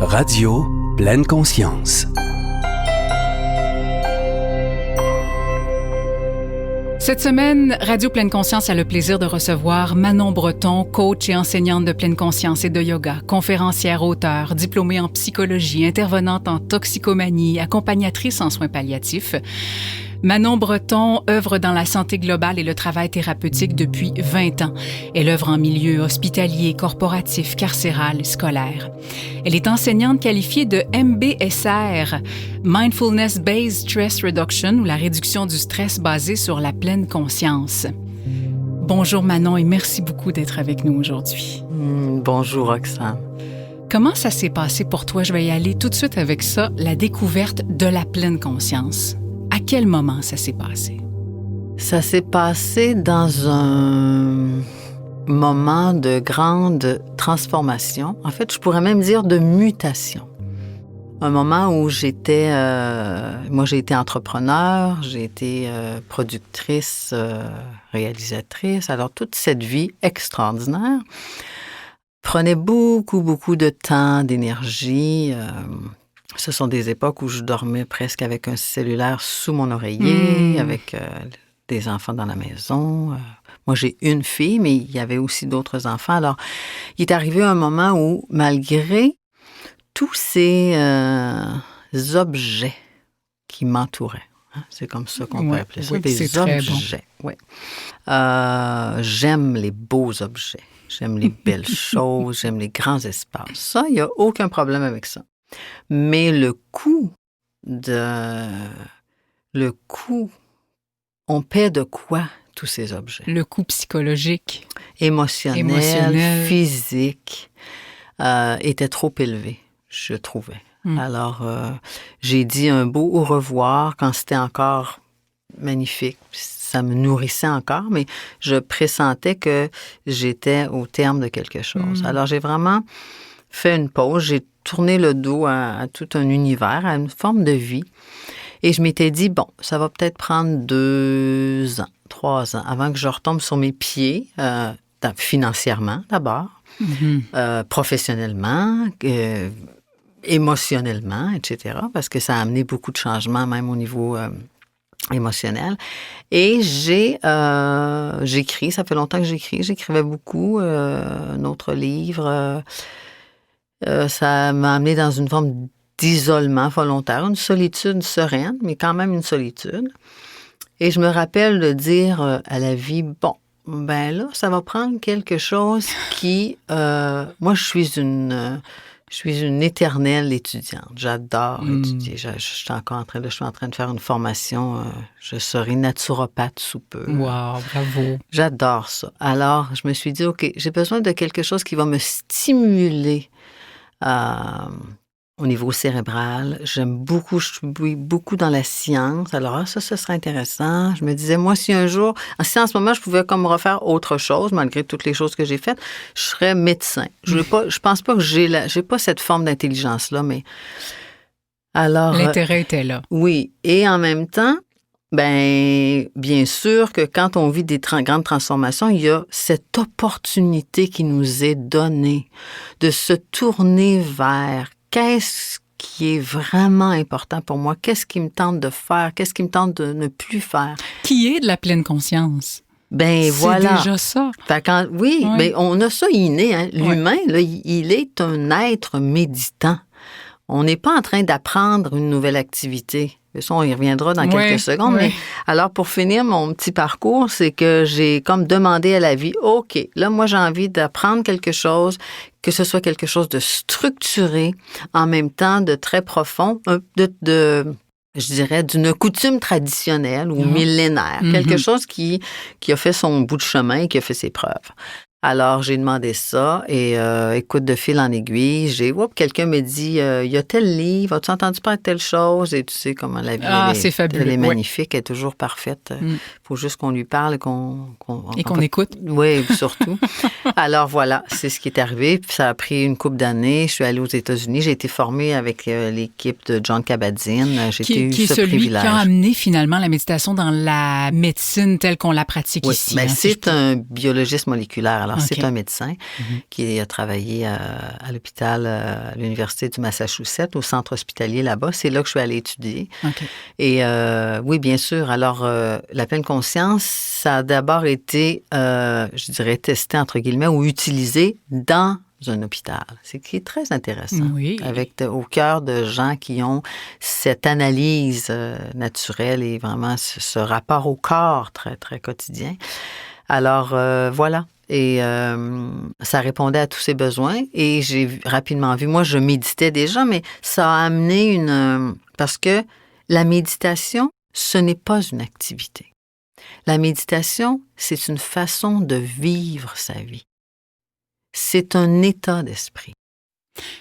Radio Pleine Conscience. Cette semaine, Radio Pleine Conscience a le plaisir de recevoir Manon Breton, coach et enseignante de pleine conscience et de yoga, conférencière, auteure, diplômée en psychologie, intervenante en toxicomanie, accompagnatrice en soins palliatifs. Manon Breton œuvre dans la santé globale et le travail thérapeutique depuis 20 ans. Elle œuvre en milieu hospitalier, corporatif, carcéral et scolaire. Elle est enseignante qualifiée de MBSR, Mindfulness Based Stress Reduction, ou la réduction du stress basée sur la pleine conscience. Bonjour Manon et merci beaucoup d'être avec nous aujourd'hui. Bonjour Roxane. Comment ça s'est passé pour toi? Je vais y aller tout de suite avec ça, la découverte de la pleine conscience. À quel moment ça s'est passé? Ça s'est passé dans un moment de grande transformation. En fait, je pourrais même dire de mutation. Un moment où j'étais... moi, j'ai été entrepreneur, j'ai été productrice, réalisatrice. Alors, toute cette vie extraordinaire prenait beaucoup de temps, d'énergie. Ce sont des époques où je dormais presque avec un cellulaire sous mon oreiller, avec des enfants dans la maison. Moi, j'ai une fille, mais il y avait aussi d'autres enfants. Alors, il est arrivé un moment où, malgré tous ces objets qui m'entouraient, c'est comme ça qu'on peut appeler ça, des objets. Bon. Oui. J'aime les beaux objets, j'aime les belles choses, j'aime les grands espaces. Ça, il n'y a aucun problème avec ça. Mais le coût, on paie de quoi tous ces objets? Le coût psychologique. Émotionnel. Physique, était trop élevé, je trouvais. Alors, j'ai dit un beau au revoir quand c'était encore magnifique. Ça me nourrissait encore, mais je pressentais que j'étais au terme de quelque chose. Alors, j'ai vraiment fait une pause. J'ai tourné le dos à tout un univers, à une forme de vie. Et je m'étais dit, bon, ça va peut-être prendre 2 ans, 3 ans, avant que je retombe sur mes pieds, financièrement d'abord, professionnellement, émotionnellement, etc., parce que ça a amené beaucoup de changements, même au niveau émotionnel. Et j'écris, ça fait longtemps que j'écrivais beaucoup, un autre livre. Ça m'a amené dans une forme d'isolement volontaire, une solitude sereine, mais quand même une solitude. Et je me rappelle de dire à la vie, bon, ben là, ça va prendre quelque chose qui... moi, je suis une éternelle étudiante. J'adore étudier. Je suis en train de faire une formation. Je serai naturopathe sous peu. Wow, bravo. J'adore ça. Alors, je me suis dit, OK, j'ai besoin de quelque chose qui va me stimuler au niveau cérébral. J'aime beaucoup, je suis beaucoup dans la science. Alors, ça serait intéressant. Je me disais, moi, si un jour, si en ce moment, je pouvais comme refaire autre chose, malgré toutes les choses que j'ai faites, je serais médecin. Je pense pas que j'ai pas cette forme d'intelligence-là, mais alors... L'intérêt était là. Oui. Et en même temps, bien sûr que quand on vit des grandes transformations, il y a cette opportunité qui nous est donnée de se tourner vers qu'est-ce qui est vraiment important pour moi, qu'est-ce qui me tente de faire, qu'est-ce qui me tente de ne plus faire. Qui est de la pleine conscience? Voilà. C'est déjà ça. Oui, mais on a ça inné. Hein. L'humain, là, il est un être méditant. On n'est pas en train d'apprendre une nouvelle activité. Ça, on y reviendra dans quelques secondes. Mais alors, pour finir mon petit parcours, c'est que j'ai comme demandé à la vie, OK, là, moi, j'ai envie d'apprendre quelque chose, que ce soit quelque chose de structuré, en même temps de très profond, je dirais, d'une coutume traditionnelle ou millénaire. Quelque chose qui a fait son bout de chemin et qui a fait ses preuves. Alors, j'ai demandé ça et écoute, de fil en aiguille, quelqu'un me dit, il y a tel livre, as-tu entendu parler de telle chose? Et tu sais comment la vie, elle est magnifique, elle est toujours parfaite. Il faut juste qu'on lui parle et qu'on écoute. Oui, surtout. Alors voilà, c'est ce qui est arrivé. Puis ça a pris une couple d'années. Je suis allée aux États-Unis. J'ai été formée avec l'équipe de Jon Kabat-Zinn. J'ai eu ce celui privilège. Qui a amené finalement la méditation dans la médecine telle qu'on la pratique ici. C'est un biologiste moléculaire. Alors, OK. c'est un médecin qui a travaillé à l'hôpital, à l'Université du Massachusetts, au centre hospitalier là-bas. C'est là que je suis allée étudier. OK. Et oui, bien sûr. Alors, la pleine conscience, ça a d'abord été, je dirais, testé, entre guillemets, ou utilisé dans un hôpital. C'est qui est très intéressant. Oui. Au cœur de gens qui ont cette analyse naturelle et vraiment ce rapport au corps très, très quotidien. Alors, voilà. Et ça répondait à tous ces besoins. Et j'ai rapidement vu, moi, je méditais déjà, mais ça a amené parce que la méditation, ce n'est pas une activité. La méditation, c'est une façon de vivre sa vie. C'est un état d'esprit.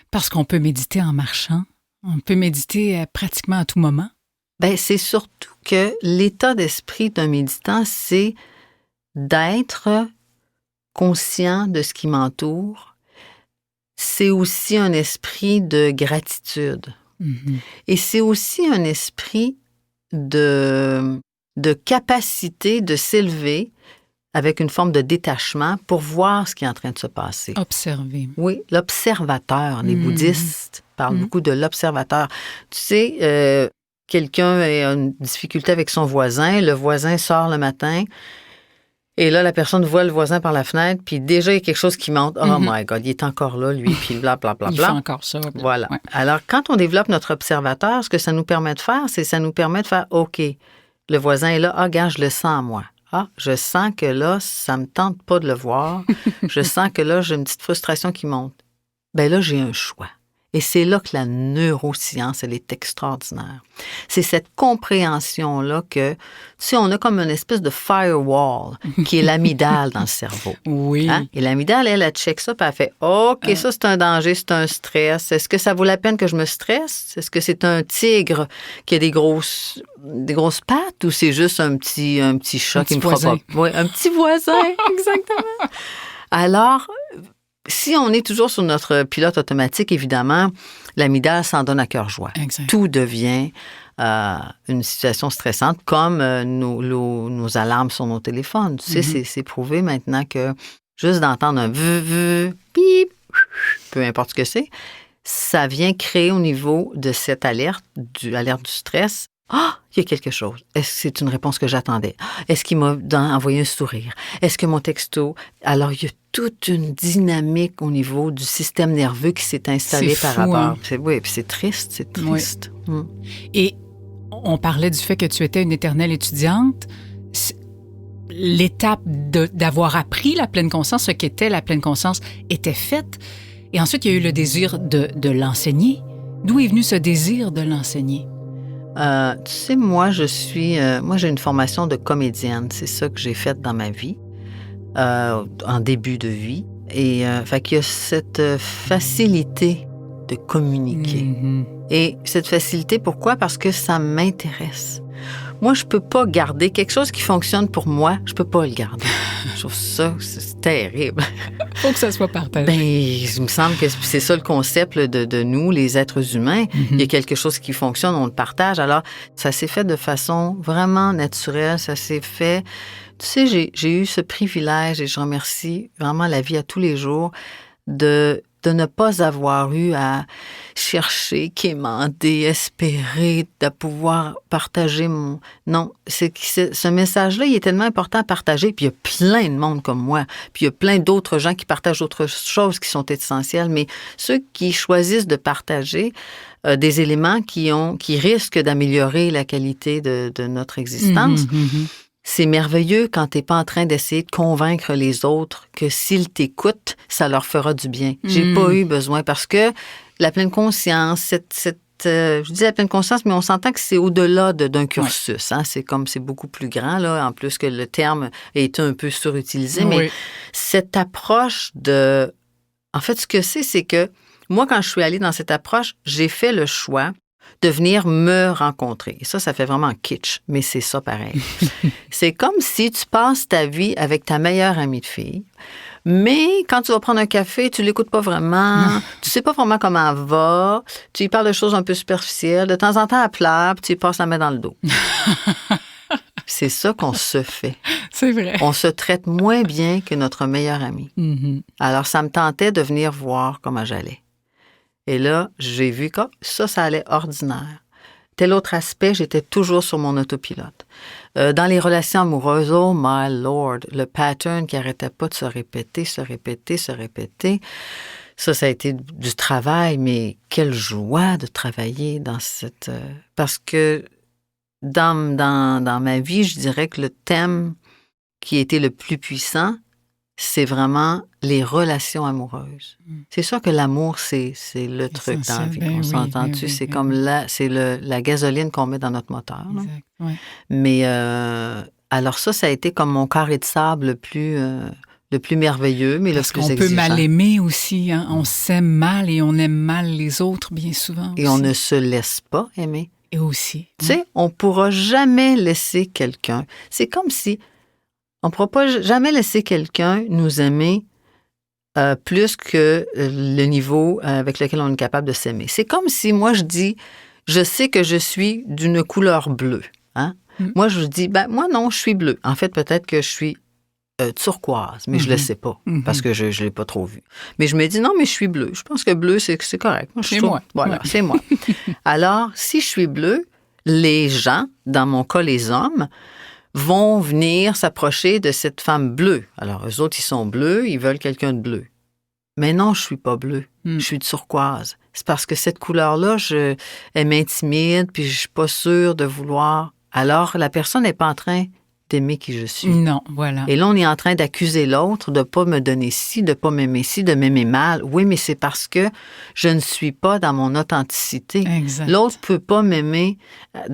Parce qu'on peut méditer en marchant. On peut méditer pratiquement à tout moment. Bien, c'est surtout que l'état d'esprit d'un méditant, c'est d'être conscient de ce qui m'entoure. C'est aussi un esprit de gratitude. Mm-hmm. Et c'est aussi un esprit de capacité de s'élever avec une forme de détachement pour voir ce qui est en train de se passer. Observer. Oui, l'observateur. Les bouddhistes parlent beaucoup de l'observateur. Tu sais, quelqu'un a une difficulté avec son voisin, le voisin sort le matin, et là, la personne voit le voisin par la fenêtre, puis déjà, il y a quelque chose qui monte. Oh my God, il est encore là, lui, puis blablabla. Il fait encore ça. Voilà. Ouais. Alors, quand on développe notre observateur, ce que ça nous permet de faire, c'est ça nous permet de faire, OK, le voisin est là, regarde, je le sens en moi. Ah, je sens que là, ça me tente pas de le voir. Je sens que là, j'ai une petite frustration qui monte. Bien là, j'ai un choix. Et c'est là que la neuroscience, elle est extraordinaire. C'est cette compréhension-là que, tu sais, on a comme une espèce de firewall qui est l'amygdale dans le cerveau. Oui. Hein? Et l'amygdale, elle check ça, puis elle fait « OK, ça, c'est un danger, c'est un stress. Est-ce que ça vaut la peine que je me stresse? Est-ce que c'est un tigre qui a des grosses pattes ou c'est juste un petit chat qui me voisin. provoque? Oui, un petit voisin, exactement. Alors, si on est toujours sur notre pilote automatique, évidemment, l'amygdale s'en donne à cœur joie. Exact. Tout devient une situation stressante, comme nos alarmes sur nos téléphones. Tu sais, c'est prouvé maintenant que juste d'entendre un bip, peu importe ce que c'est, ça vient créer au niveau de cette alerte du stress. Ah, il y a quelque chose. Est-ce que c'est une réponse que j'attendais? Est-ce qu'il m'a envoyé un sourire? Est-ce que mon texto... Alors, il y a toute une dynamique au niveau du système nerveux qui s'est installé par rapport. Hein? Oui, puis c'est triste. Oui. Et on parlait du fait que tu étais une éternelle étudiante. L'étape d'avoir appris la pleine conscience, ce qu'était la pleine conscience, était faite. Et ensuite, il y a eu le désir de l'enseigner. D'où est venu ce désir de l'enseigner? Tu sais, moi, j'ai une formation de comédienne. C'est ça que j'ai fait dans ma vie, en début de vie. Et fait qu'il y a cette facilité de communiquer. Mm-hmm. Et cette facilité, pourquoi? Parce que ça m'intéresse. Moi, je peux pas garder quelque chose qui fonctionne pour moi, je peux pas le garder. Je trouve ça, c'est terrible. Faut que ça soit partagé. Ben, il me semble que c'est ça le concept de nous, les êtres humains. Mm-hmm. Il y a quelque chose qui fonctionne, on le partage. Alors, ça s'est fait de façon vraiment naturelle. Ça s'est fait... Tu sais, j'ai eu ce privilège, et je remercie vraiment la vie à tous les jours, de ne pas avoir eu à chercher, quémander, espérer de pouvoir partager mon... Non, ce message-là, il est tellement important à partager, puis il y a plein de monde comme moi, puis il y a plein d'autres gens qui partagent d'autres choses qui sont essentielles, mais ceux qui choisissent de partager des éléments qui risquent d'améliorer la qualité de notre existence, c'est merveilleux quand tu n'es pas en train d'essayer de convaincre les autres que s'ils t'écoutent, ça leur fera du bien. J'ai pas eu besoin parce que la pleine conscience, je dis la pleine conscience, mais on s'entend que c'est au-delà d'un cursus. Hein? C'est beaucoup plus grand, là, en plus que le terme est un peu surutilisé. Mais cette approche de... En fait, ce que c'est que moi, quand je suis allée dans cette approche, j'ai fait le choix de venir me rencontrer. Et ça fait vraiment kitsch, mais c'est ça pareil. C'est comme si tu passes ta vie avec ta meilleure amie de fille, mais quand tu vas prendre un café, tu l'écoutes pas vraiment, tu sais pas vraiment comment elle va, tu lui parles de choses un peu superficielles, de temps en temps elle pleure, puis tu lui passes la main dans le dos. C'est ça qu'on se fait. C'est vrai. On se traite moins bien que notre meilleur ami. Mhm. Alors, ça me tentait de venir voir comment j'allais. Et là, j'ai vu que ça allait ordinaire. Tel autre aspect, j'étais toujours sur mon autopilote. Dans les relations amoureuses, oh my lord, le pattern qui n'arrêtait pas de se répéter. Ça a été du travail, mais quelle joie de travailler dans cette... parce que dans ma vie, je dirais que le thème qui était le plus puissant, c'est vraiment les relations amoureuses. C'est sûr que l'amour, c'est le truc dans la vie. On s'entend-tu? C'est comme la gasoline qu'on met dans notre moteur. Exact, ouais. Mais alors ça a été comme mon carré de sable le plus merveilleux, mais Parce le plus qu'on exigeant. peut mal aimer aussi. Hein? On s'aime mal et on aime mal les autres bien souvent aussi. Et on ne se laisse pas aimer. Et aussi. Tu sais, on ne pourra jamais laisser quelqu'un. C'est comme si on ne pourra pas jamais laisser quelqu'un nous aimer plus que le niveau avec lequel on est capable de s'aimer. C'est comme si moi, je dis, je sais que je suis d'une couleur bleue. Hein? Moi, je dis, moi, non, je suis bleu. En fait, peut-être que je suis turquoise, mais je ne le sais pas, parce que je ne l'ai pas trop vu. Mais je me dis, non, mais je suis bleu. Je pense que bleu, c'est correct. Moi, moi. Voilà, Ouais. c'est moi. Alors, si je suis bleu, les gens, dans mon cas, les hommes, vont venir s'approcher de cette femme bleue. Alors, eux autres, ils sont bleus, ils veulent quelqu'un de bleu. Mais non, je suis pas bleu. Je suis turquoise. C'est parce que cette couleur-là, elle m'intimide, puis je suis pas sûre de vouloir. Alors, la personne n'est pas en train d'aimer qui je suis. Non, voilà. Et là, on est en train d'accuser l'autre de ne pas me donner ci, de ne pas m'aimer ci, de m'aimer mal. Oui, mais c'est parce que je ne suis pas dans mon authenticité. Exact. L'autre ne peut pas m'aimer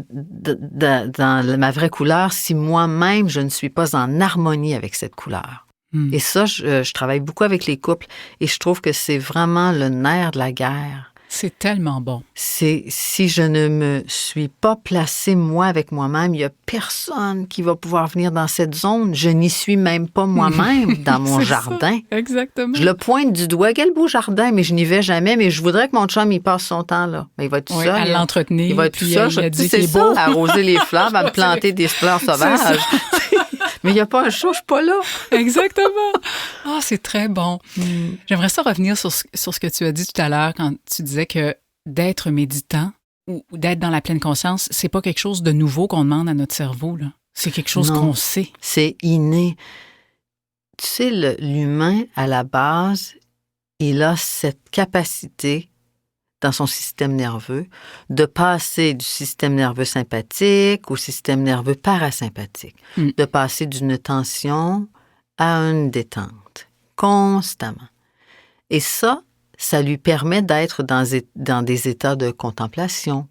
dans ma vraie couleur si moi-même, je ne suis pas en harmonie avec cette couleur. Et ça, je travaille beaucoup avec les couples et je trouve que c'est vraiment le nerf de la guerre. C'est tellement bon. C'est si je ne me suis pas placée, moi, avec moi-même, il n'y a personne qui va pouvoir venir dans cette zone. Je n'y suis même pas moi-même dans mon jardin. Ça. Exactement. Je le pointe du doigt. Quel beau jardin, mais je n'y vais jamais. Mais je voudrais que mon chum, il passe son temps là. Mais il va être tout seul. À l'entretenir. Il va être tout seul. Il a dit c'est qu'il est ça, beau. arroser les fleurs, à me planter des fleurs sauvages. Mais il n'y a pas un chat, je ne suis pas là. Exactement. Ah, c'est très bon. J'aimerais ça revenir sur ce que tu as dit tout à l'heure quand tu disais que d'être méditant ou d'être dans la pleine conscience, c'est pas quelque chose de nouveau qu'on demande à notre cerveau, là. C'est quelque chose qu'on sait. C'est inné. Tu sais, l'humain, à la base, il a cette capacité dans son système nerveux, de passer du système nerveux sympathique au système nerveux parasympathique, de passer d'une tension à une détente, constamment. Et ça lui permet d'être dans des états de contemplation,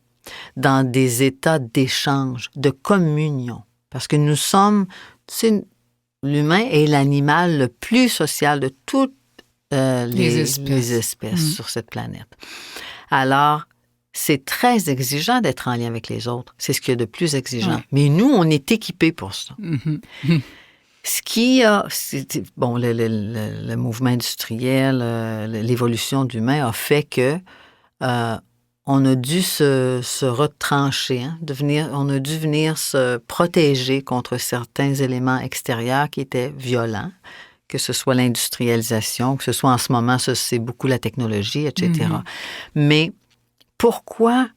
dans des états d'échange, de communion. Parce que nous sommes, l'humain est l'animal le plus social de toutes les espèces sur cette planète. Alors, c'est très exigeant d'être en lien avec les autres. C'est ce qu'il y a de plus exigeant. Mais nous, on est équipés pour ça. Ce qui a... Bon, le mouvement industriel, l'évolution de l'humain a fait que on a dû se retrancher, hein, on a dû venir se protéger contre certains éléments extérieurs qui étaient violents, que ce soit l'industrialisation, que ce soit en ce moment, ça, c'est beaucoup la technologie, etc. Mais pourquoi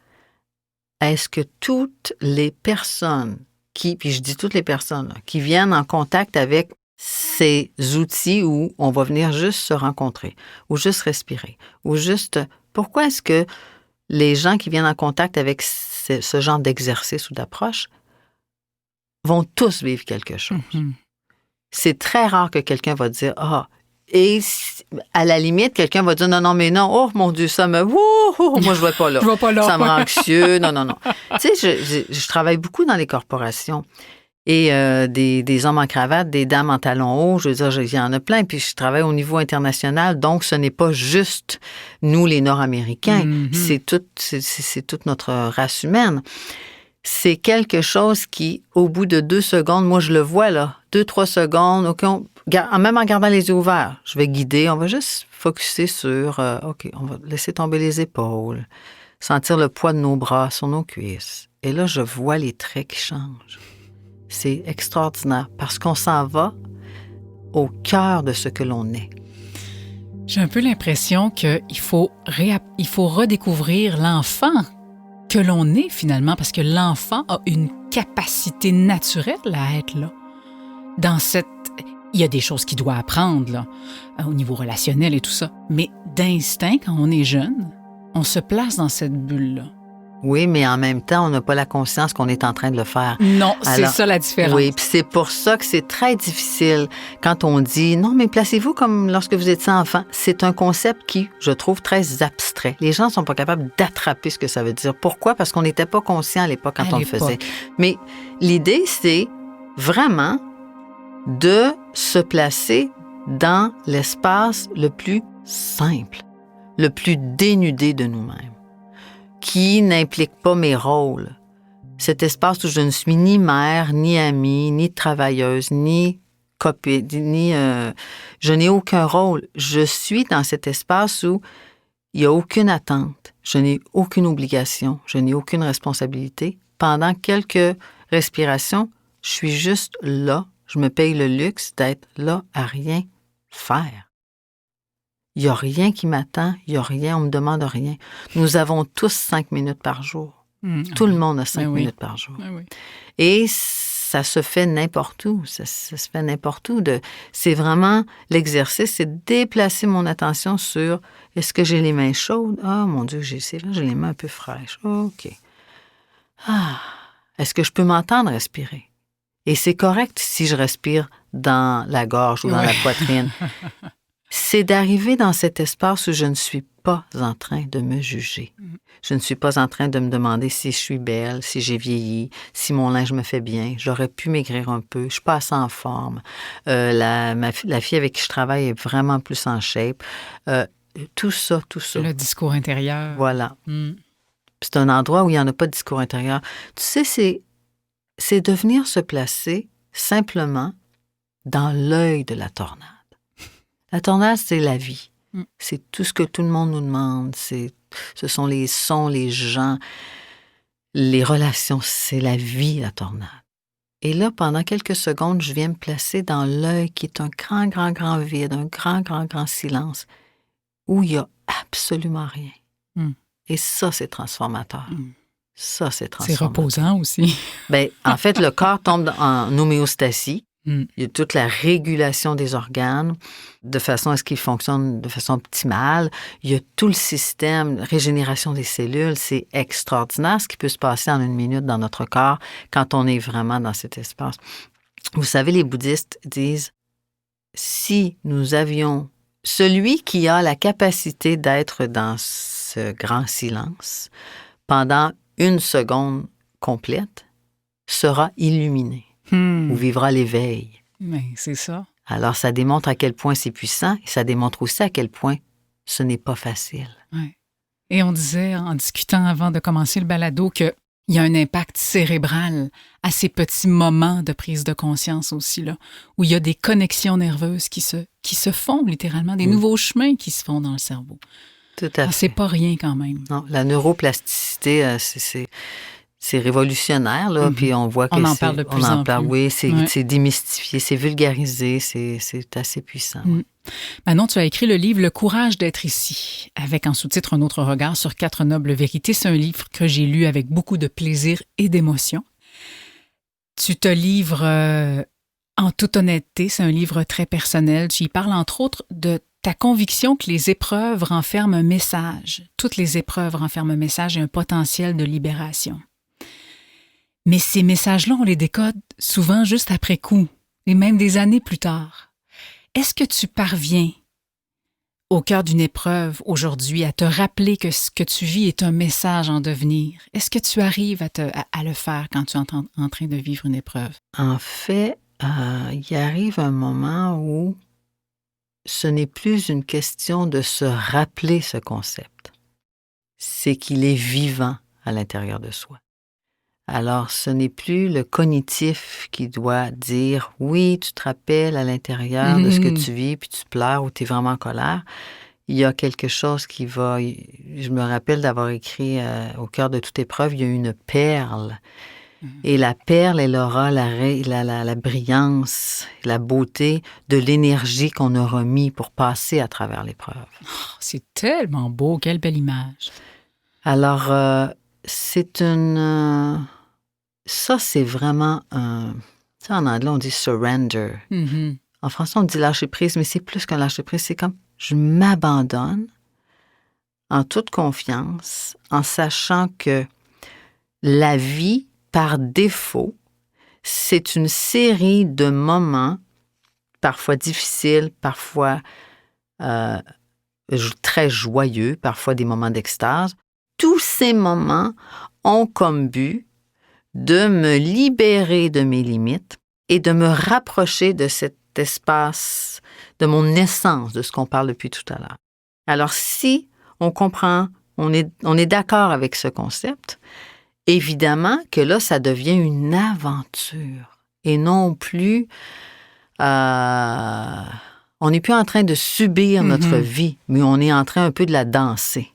est-ce que toutes les personnes puis je dis toutes les personnes, là, qui viennent en contact avec ces outils où on va venir juste se rencontrer, ou juste respirer, ou juste... Pourquoi est-ce que les gens qui viennent en contact avec ce genre d'exercice ou d'approche vont tous vivre quelque chose? C'est très rare que quelqu'un va dire « Ah ». Et à la limite, quelqu'un va dire « Non, mais non, oh mon Dieu, ça me... moi, je ne vais pas là. Je vais pas là. Ça me rend anxieux. Non. » Tu sais, je travaille beaucoup dans les corporations. Et des hommes en cravate, des dames en talons hauts, je veux dire, il y en a plein. Puis je travaille au niveau international, donc ce n'est pas juste nous, les Nord-Américains. C'est toute notre race humaine. C'est quelque chose qui, au bout de 2 secondes, moi, je le vois, là, 2-3 secondes, OK, même en gardant les yeux ouverts, je vais guider, on va juste focusser sur, OK, on va laisser tomber les épaules, sentir le poids de nos bras sur nos cuisses. Et là, je vois les traits qui changent. C'est extraordinaire parce qu'on s'en va au cœur de ce que l'on est. J'ai un peu l'impression qu'il faut redécouvrir l'enfant que l'on est finalement, parce que l'enfant a une capacité naturelle à être là. Il y a des choses qu'il doit apprendre là, au niveau relationnel et tout ça, mais d'instinct, quand on est jeune, on se place dans cette bulle-là. Oui, mais en même temps, on n'a pas la conscience qu'on est en train de le faire. Non, c'est ça la différence. Oui, puis c'est pour ça que c'est très difficile quand on dit « Non, mais placez-vous comme lorsque vous étiez enfant ». C'est un concept qui, je trouve, très abstrait. Les gens ne sont pas capables d'attraper ce que ça veut dire. Pourquoi? Parce qu'on n'était pas conscient à l'époque quand on le faisait. Mais l'idée, c'est vraiment de se placer dans l'espace le plus simple, le plus dénudé de nous-mêmes, qui n'implique pas mes rôles. Cet espace où je ne suis ni mère, ni amie, ni travailleuse, ni copine, je n'ai aucun rôle. Je suis dans cet espace où il n'y a aucune attente, je n'ai aucune obligation, je n'ai aucune responsabilité. Pendant quelques respirations, je suis juste là. Je me paye le luxe d'être là à rien faire. Il n'y a rien qui m'attend, il n'y a rien, on ne me demande rien. Nous avons tous 5 minutes par jour. Tout le monde a 5 minutes par jour. Oui. Et ça se fait n'importe où. Ça se fait n'importe où. C'est vraiment l'exercice, c'est de déplacer mon attention sur est-ce que j'ai les mains chaudes? Ah, mon Dieu, c'est vrai, j'ai les mains un peu fraîches. OK. Ah, est-ce que je peux m'entendre respirer? Et c'est correct si je respire dans la gorge ou dans la poitrine. C'est d'arriver dans cet espace où je ne suis pas en train de me juger. Je ne suis pas en train de me demander si je suis belle, si j'ai vieilli, si mon linge me fait bien. J'aurais pu maigrir un peu. Je suis pas assez en forme. La fille avec qui je travaille est vraiment plus en shape. Tout ça. Le discours intérieur. Voilà. C'est un endroit où il n'y en a pas de discours intérieur. Tu sais, c'est de venir se placer simplement dans l'œil de la tornade. La tornade, c'est la vie. C'est tout ce que tout le monde nous demande. Ce sont les sons, les gens, les relations. C'est la vie, la tornade. Et là, pendant quelques secondes, je viens me placer dans l'œil qui est un grand, grand, grand vide, un grand, grand, grand silence, où il n'y a absolument rien. Et ça, c'est transformateur. Ça, c'est transformateur. C'est reposant aussi. Bien, en fait, le corps tombe en homéostasie. Il y a toute la régulation des organes de façon à ce qu'ils fonctionnent de façon optimale. Il y a tout le système, régénération des cellules. C'est extraordinaire ce qui peut se passer en 1 minute dans notre corps quand on est vraiment dans cet espace. Vous savez, les bouddhistes disent, si nous avions celui qui a la capacité d'être dans ce grand silence pendant 1 seconde complète sera illuminé. Ou vivra l'éveil. Mais c'est ça. Alors, ça démontre à quel point c'est puissant et ça démontre aussi à quel point ce n'est pas facile. Ouais. Et on disait, en discutant avant de commencer le balado, qu'il y a un impact cérébral à ces petits moments de prise de conscience aussi, là, où il y a des connexions nerveuses qui se font littéralement, des nouveaux chemins qui se font dans le cerveau. Tout à fait. C'est pas rien quand même. Non, la neuroplasticité, c'est révolutionnaire, là, puis on voit que on en parle de plus en plus. Oui, c'est démystifié, c'est vulgarisé, c'est assez puissant. Manon, tu as écrit le livre « Le courage d'être ici », avec en sous-titre « Un autre regard sur 4 nobles vérités ». C'est un livre que j'ai lu avec beaucoup de plaisir et d'émotion. Tu te livres en toute honnêteté, c'est un livre très personnel. Tu y parles entre autres de ta conviction que les épreuves renferment un message. Toutes les épreuves renferment un message et un potentiel de libération. Mais ces messages-là, on les décode souvent juste après coup, et même des années plus tard. Est-ce que tu parviens, au cœur d'une épreuve aujourd'hui, à te rappeler que ce que tu vis est un message en devenir? Est-ce que tu arrives à le faire quand tu es en train de vivre une épreuve? En fait, il arrive un moment où ce n'est plus une question de se rappeler ce concept. C'est qu'il est vivant à l'intérieur de soi. Alors, ce n'est plus le cognitif qui doit dire « oui, tu te rappelles à l'intérieur de ce que tu vis, puis tu pleures ou tu es vraiment en colère ». Il y a quelque chose qui va... Je me rappelle d'avoir écrit « Au cœur de toute épreuve », il y a une perle Et la perle, elle aura la brillance, la beauté de l'énergie qu'on aura mis pour passer à travers l'épreuve. Oh, c'est tellement beau, quelle belle image. Alors, c'est une... ça, c'est vraiment un... Tu sais, en anglais, on dit « surrender ». Mm-hmm. En français, on dit « lâcher prise », mais c'est plus qu'un lâcher prise. C'est comme je m'abandonne en toute confiance, en sachant que la vie, par défaut, c'est une série de moments, parfois difficiles, parfois très joyeux, parfois des moments d'extase. Tous ces moments ont comme but de me libérer de mes limites et de me rapprocher de cet espace, de mon essence, de ce qu'on parle depuis tout à l'heure. Alors, si on comprend, on est d'accord avec ce concept, évidemment que là, ça devient une aventure et non plus... on n'est plus en train de subir notre vie, mais on est en train un peu de la danser.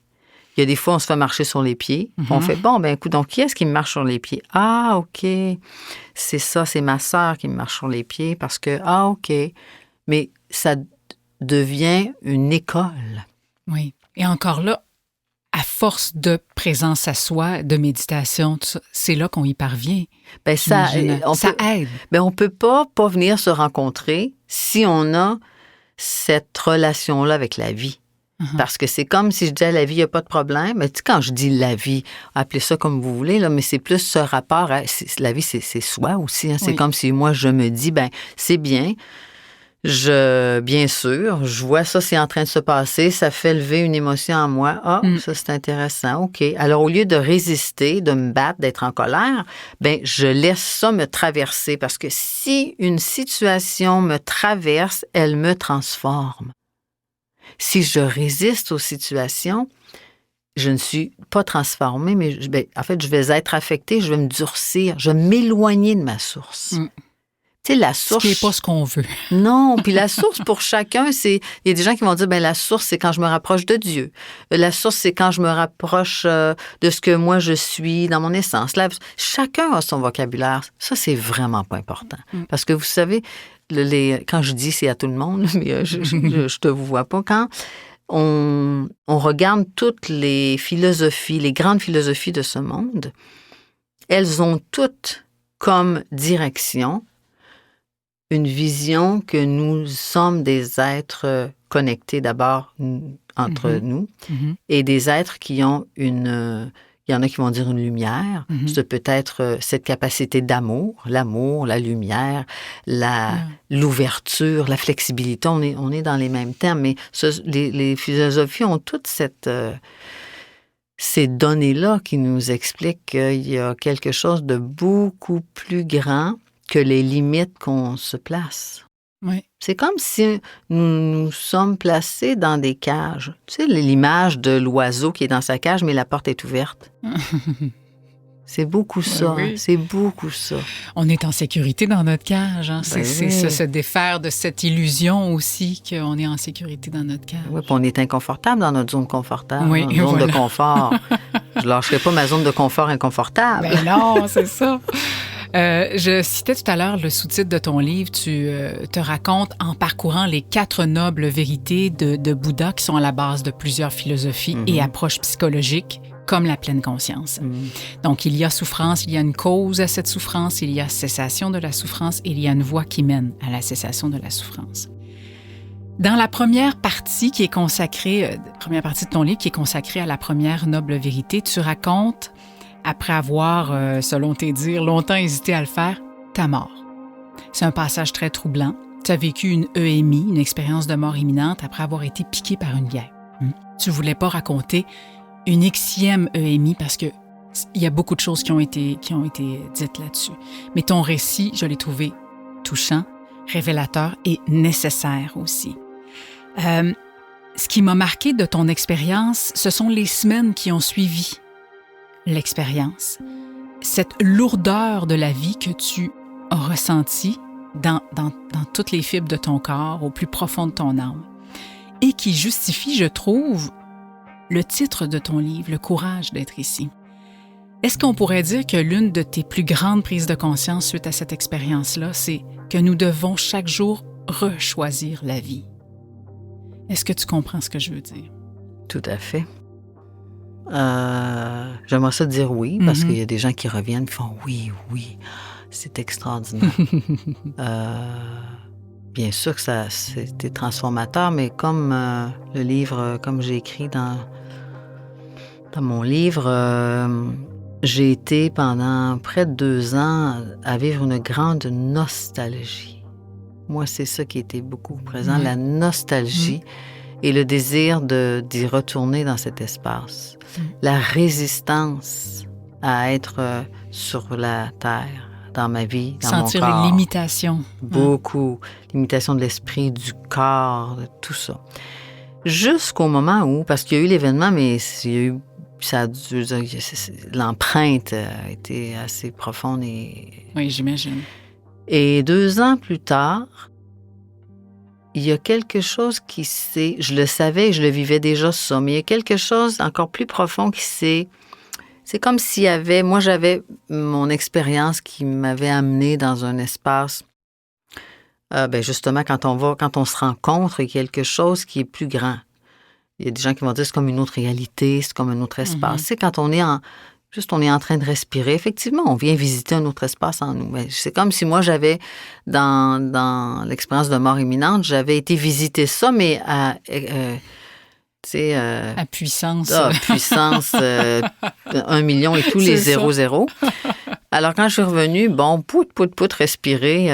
Il y a des fois, on se fait marcher sur les pieds. On fait, bon, ben écoute, donc qui est-ce qui me marche sur les pieds? Ah, OK. C'est ça, c'est ma sœur qui me marche sur les pieds parce que, ah, OK. Mais ça devient une école. Oui. Et encore là, à force de présence à soi, de méditation, tout ça, c'est là qu'on y parvient. Ben ça aide. Ben on peut pas venir se rencontrer si on a cette relation-là avec la vie. Parce que c'est comme si je disais à la vie, il n'y a pas de problème. Mais tu sais, quand je dis la vie, appelez ça comme vous voulez, là, mais c'est plus ce rapport à... la vie, c'est soi aussi. Hein. C'est comme si moi, je me dis, ben c'est bien. Bien sûr, je vois ça, c'est en train de se passer. Ça fait lever une émotion en moi. Ah, ça, c'est intéressant. OK. Alors, au lieu de résister, de me battre, d'être en colère, ben je laisse ça me traverser. Parce que si une situation me traverse, elle me transforme. Si je résiste aux situations, je ne suis pas transformée, mais en fait, je vais être affectée, je vais me durcir, je vais m'éloigner de ma source. Tu sais, la source... Ce qui n'est pas ce qu'on veut. Non, puis la source, pour chacun, c'est... Il y a des gens qui vont dire, ben la source, c'est quand je me rapproche de Dieu. La source, c'est quand je me rapproche de ce que moi, je suis dans mon essence. Chacun a son vocabulaire. Ça, c'est vraiment pas important. Parce que vous savez... quand je dis c'est à tout le monde, mais je te vois pas. Quand on regarde toutes les philosophies, les grandes philosophies de ce monde, elles ont toutes comme direction une vision que nous sommes des êtres connectés d'abord entre nous et des êtres qui ont une... Il y en a qui vont dire une lumière. C'est peut-être cette capacité d'amour, l'amour, la lumière, l'ouverture, la flexibilité. On est dans les mêmes termes, mais les philosophies ont toutes ces données-là qui nous expliquent qu'il y a quelque chose de beaucoup plus grand que les limites qu'on se place. Oui. C'est comme si nous sommes placés dans des cages. Tu sais, l'image de l'oiseau qui est dans sa cage, mais la porte est ouverte. C'est beaucoup ça. Oui. C'est beaucoup ça. On est en sécurité dans notre cage. Hein? Ben c'est se défaire de cette illusion aussi qu'on est en sécurité dans notre cage. Oui, puis on est inconfortable dans notre zone confortable, oui, notre zone de confort. Je lâcherai pas ma zone de confort inconfortable. Ben non, c'est ça. Je citais tout à l'heure le sous-titre de ton livre. Tu te racontes en parcourant les 4 nobles vérités de Bouddha qui sont à la base de plusieurs philosophies et approches psychologiques comme la pleine conscience. Donc, il y a souffrance, il y a une cause à cette souffrance, il y a cessation de la souffrance et il y a une voie qui mène à la cessation de la souffrance. Dans la première partie qui est consacrée, première partie de ton livre qui est consacrée à la première noble vérité, tu racontes, après avoir, selon tes dires, longtemps hésité à le faire, ta mort. C'est un passage très troublant. Tu as vécu une EMI, une expérience de mort imminente, après avoir été piqué par une guêpe. Tu ne voulais pas raconter une Xème EMI parce qu'il y a beaucoup de choses qui ont été dites là-dessus. Mais ton récit, je l'ai trouvé touchant, révélateur et nécessaire aussi. Ce qui m'a marqué de ton expérience, ce sont les semaines qui ont suivi l'expérience. Cette lourdeur de la vie que tu as ressentie dans toutes les fibres de ton corps, au plus profond de ton âme, et qui justifie, je trouve, le titre de ton livre, Le courage d'être ici. Est-ce qu'on pourrait dire que l'une de tes plus grandes prises de conscience suite à cette expérience-là, c'est que nous devons chaque jour rechoisir la vie? Est-ce que tu comprends ce que je veux dire? Tout à fait. J'aimerais ça dire oui, parce qu'il y a des gens qui reviennent et font oui, c'est extraordinaire. Bien sûr que c'était transformateur, mais comme le livre, comme j'ai écrit dans mon livre, j'ai été pendant près de 2 ans à vivre une grande nostalgie. Moi, c'est ça qui était beaucoup présent, la nostalgie et le désir d'y retourner dans cet espace. La résistance à être sur la terre, dans ma vie, dans sentir mon corps. les limitations. Beaucoup. L'imitation de l'esprit, du corps, de tout ça. Jusqu'au moment où, parce qu'il y a eu l'événement, mais il y a eu, l'empreinte a été assez profonde. Oui, j'imagine. Et 2 ans plus tard, il y a quelque chose qui s'est... Je le savais et je le vivais déjà ça, mais il y a quelque chose encore plus profond qui s'est... C'est comme s'il y avait... Moi, j'avais mon expérience qui m'avait amené dans un espace... justement, quand on se rencontre, il y a quelque chose qui est plus grand. Il y a des gens qui vont dire que c'est comme une autre réalité, c'est comme un autre espace. C'est quand on est en train de respirer. Effectivement, on vient visiter un autre espace en nous. Mais c'est comme si moi, j'avais, dans l'expérience de mort imminente, j'avais été visiter ça, mais à puissance. Puissance 1 million et tous les 0. Alors, quand je suis revenue, pout, respirer.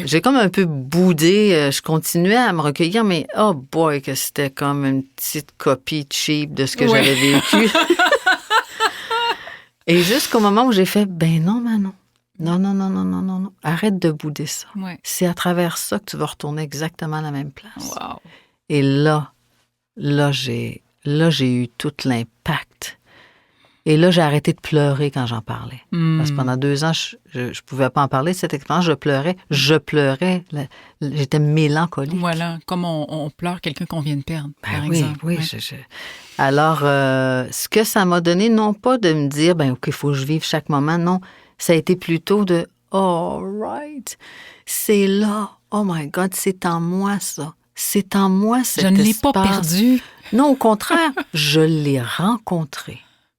J'ai comme un peu boudé. Je continuais à me recueillir, mais oh boy, que c'était comme une petite copie cheap de ce que j'avais vécu. Et jusqu'au moment où j'ai fait, non, Manon. Non. Arrête de bouder ça. Ouais. C'est à travers ça que tu vas retourner exactement à la même place. Wow. Et là, j'ai eu tout l'impact. Et là, j'ai arrêté de pleurer quand j'en parlais. Parce que pendant 2 ans, je pouvais pas en parler de cette expérience. Je pleurais. J'étais mélancolique. Voilà, comme on pleure quelqu'un qu'on vient de perdre, par exemple. Oui. Alors, ce que ça m'a donné, non pas de me dire, OK, il faut que je vive chaque moment. Non, ça a été plutôt de, all right, c'est là. Oh my God, c'est en moi, ça. C'est en moi, cet espace. Je ne l'ai pas perdu. Non, au contraire, je l'ai rencontré.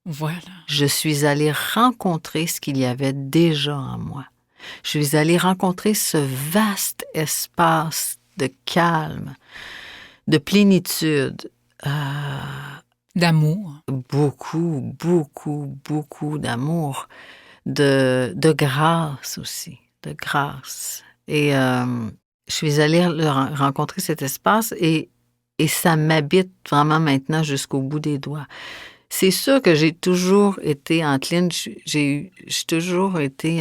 Voilà. Je suis allée rencontrer ce qu'il y avait déjà en moi. Je suis allée rencontrer ce vaste espace de calme, de plénitude. D'amour. Beaucoup d'amour. De grâce aussi. De grâce. Et je suis allée rencontrer cet espace et ça m'habite vraiment maintenant jusqu'au bout des doigts. C'est sûr que j'ai toujours été encline, j'ai toujours été...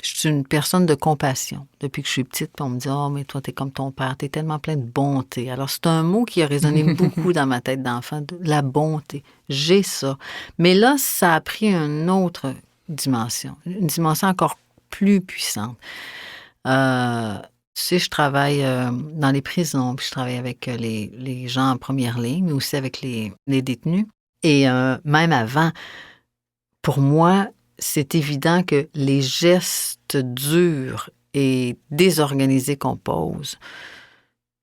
je suis une personne de compassion. Depuis que je suis petite, on me dit « Oh, mais toi, t'es comme ton père, t'es tellement plein de bonté. » Alors, c'est un mot qui a résonné beaucoup dans ma tête d'enfant, la bonté. J'ai ça. Mais là, ça a pris une autre dimension, une dimension encore plus puissante. Tu sais, je travaille dans les prisons, puis je travaille avec les gens en première ligne, mais aussi avec les détenus. Et même avant, pour moi, c'est évident que les gestes durs et désorganisés qu'on pose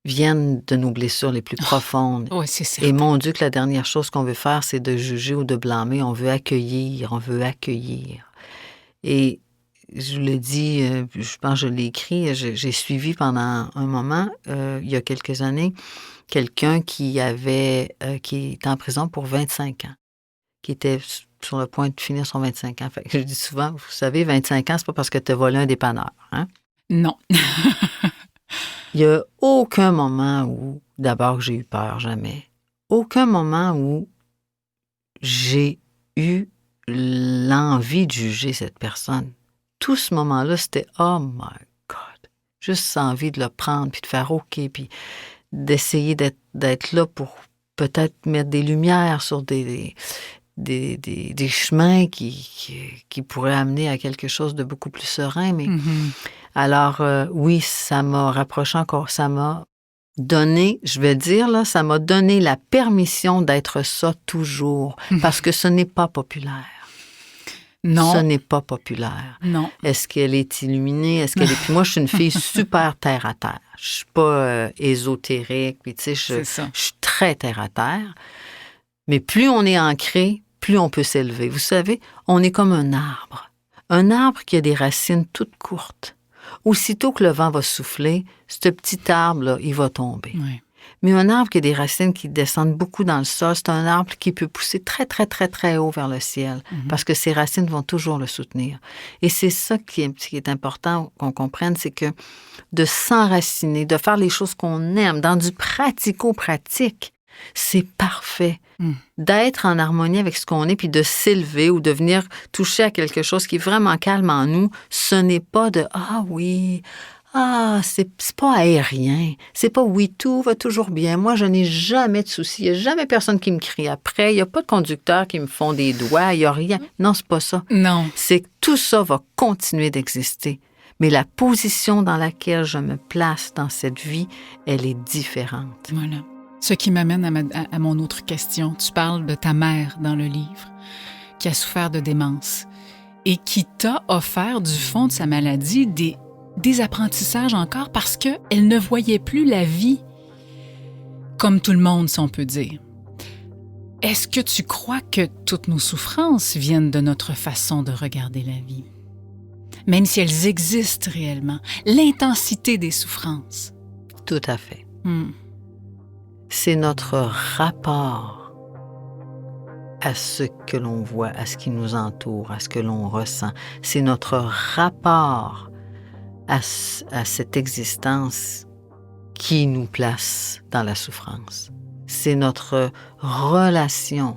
viennent de nos blessures les plus profondes. Oui, c'est certain. Et mon Dieu, que la dernière chose qu'on veut faire, c'est de juger ou de blâmer. On veut accueillir. Et je le dis, je pense que je l'ai écrit, j'ai suivi pendant un moment, il y a quelques années, quelqu'un qui était en prison pour 25 ans, qui était sur le point de finir son 25 ans. Fait que je dis souvent, vous savez, 25 ans, c'est pas parce que tu as volé un dépanneur. Hein? Non. Il n'y a aucun moment où, d'abord, j'ai eu peur, jamais. Aucun moment où j'ai eu l'envie de juger cette personne. Tout ce moment-là, c'était « Oh my God! » Juste envie de le prendre, puis de faire « OK », puis d'essayer d'être là pour peut-être mettre des lumières sur des chemins qui pourraient amener à quelque chose de beaucoup plus serein. Mais alors, oui, ça m'a rapproché encore, ça m'a donné, je vais dire, là, ça m'a donné la permission d'être ça toujours, parce que ce n'est pas populaire. Non. Ce n'est pas populaire. Non. Est-ce qu'elle est illuminée? Est-ce qu'elle est... Puis moi, je suis une fille super terre-à-terre. Je suis pas ésotérique. Puis tu sais, je suis très terre-à-terre. Mais plus on est ancré, plus on peut s'élever. Vous savez, on est comme un arbre. Un arbre qui a des racines toutes courtes. Aussitôt que le vent va souffler, ce petit arbre-là, il va tomber. Oui. Mais un arbre qui a des racines qui descendent beaucoup dans le sol, c'est un arbre qui peut pousser très, très, très, très haut vers le ciel parce que ses racines vont toujours le soutenir. Et c'est ça qui est important qu'on comprenne, c'est que de s'enraciner, de faire les choses qu'on aime dans du pratico-pratique, c'est parfait. D'être en harmonie avec ce qu'on est, puis de s'élever ou de venir toucher à quelque chose qui est vraiment calme en nous, ce n'est pas de « Ah oui, c'est pas aérien. C'est pas oui, tout va toujours bien. Moi, je n'ai jamais de soucis. Il n'y a jamais personne qui me crie après. Il n'y a pas de conducteurs qui me font des doigts. Il n'y a rien. » Non, c'est pas ça. Non. C'est que tout ça va continuer d'exister. Mais la position dans laquelle je me place dans cette vie, elle est différente. Voilà. Ce qui m'amène à mon autre question. Tu parles de ta mère dans le livre, qui a souffert de démence et qui t'a offert du fond de sa maladie des apprentissages encore parce qu'elle ne voyait plus la vie comme tout le monde, si on peut dire. Est-ce que tu crois que toutes nos souffrances viennent de notre façon de regarder la vie? Même si elles existent réellement, l'intensité des souffrances. Tout à fait. C'est notre rapport à ce que l'on voit, à ce qui nous entoure, à ce que l'on ressent. C'est notre rapport à cette existence qui nous place dans la souffrance. C'est notre relation